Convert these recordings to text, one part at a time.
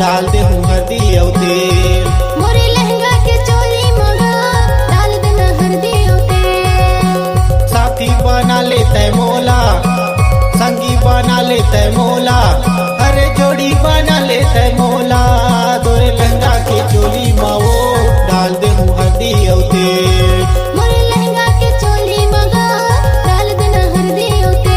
डाल दे हूँ हल्दी और तेल। मोरे लहंगा के चोली मगा डाल देना हल्दी और तेल। साथी बना लेते मोला, संगी बना लेते मोला, अरे जोड़ी बना लेते मोला। तोरे लहंगा के चोली माओ डाल दे हूँ हल्दी और तेल। मोरे लहंगा के चोली मगा डाल देना हल्दी और तेल।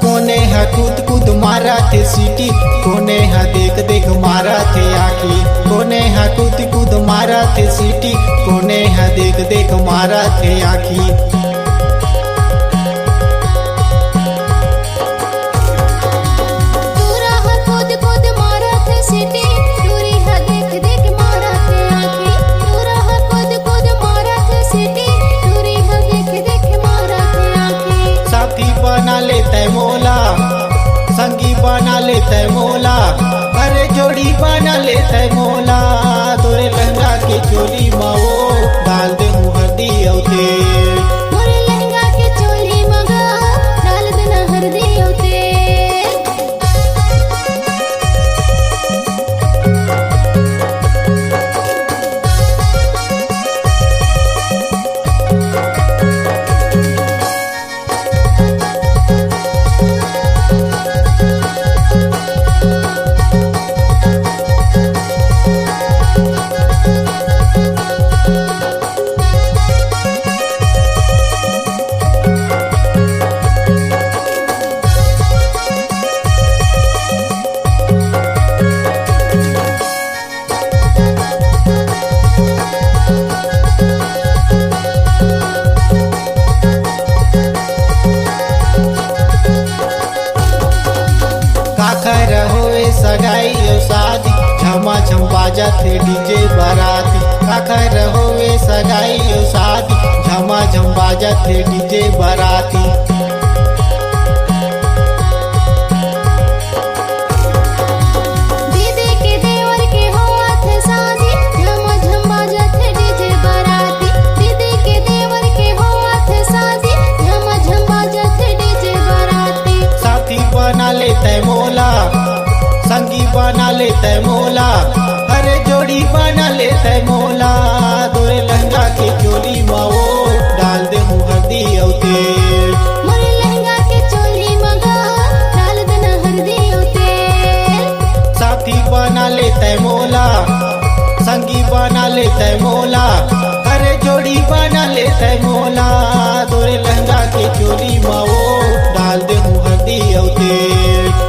कोने हा कूद कूद मारा थे सीटी, कोने हा देख देख मारा थे आखी। कोने हा कूद कूद मारा थे सीटी, कोने हा देख देख मारा थे आखी। दूरा हा कूद कूद मारा थे सीटी, दूरी हा देख देख मारा थे आँखी। दूरा हा कूद कूद मारा थे सीटी, दूरी हा देख देख मारा थे आँखी। साथी बना लेते मोला, संगी बना लेते मोला, अरे जोड़ी बना लेते मोला। तोरे लहंगा के चोली माओ डाल दे हूँ हल्दी और तेल। मोरे लहंगा के चोली मगा डाल देना हल्दी और तेल। काखर होए सगाई और शादी, झमा झम बाजा थे डीजे बाराती। काखर होए सगाई और शादी, झमा झम बाजा थे डीजे बाराती। दीदी के देवर के हुआ थे शादी, झम झम बाजत थे डीजे बाराती। दीदी के देवर के हुआ थे शादी, झम झम बाजत थे डीजे बाराती। साथी बना लेते मोला, संगी बना लेते मोला, अरे जोड़ी बना लेते मोला। तोरे लहंगा के चोली माओ डाल दे हूँ हल्दी और तेल। मोरे लहंगा के चोली मगा डाल देना हल्दी और तेल। साथी बना लेते मोला, संगी बना लेते मोला, अरे जोड़ी बना लेते मोला। तोरे लहंगा के चोली माओ डाल दे हूँ हल्दी और तेल।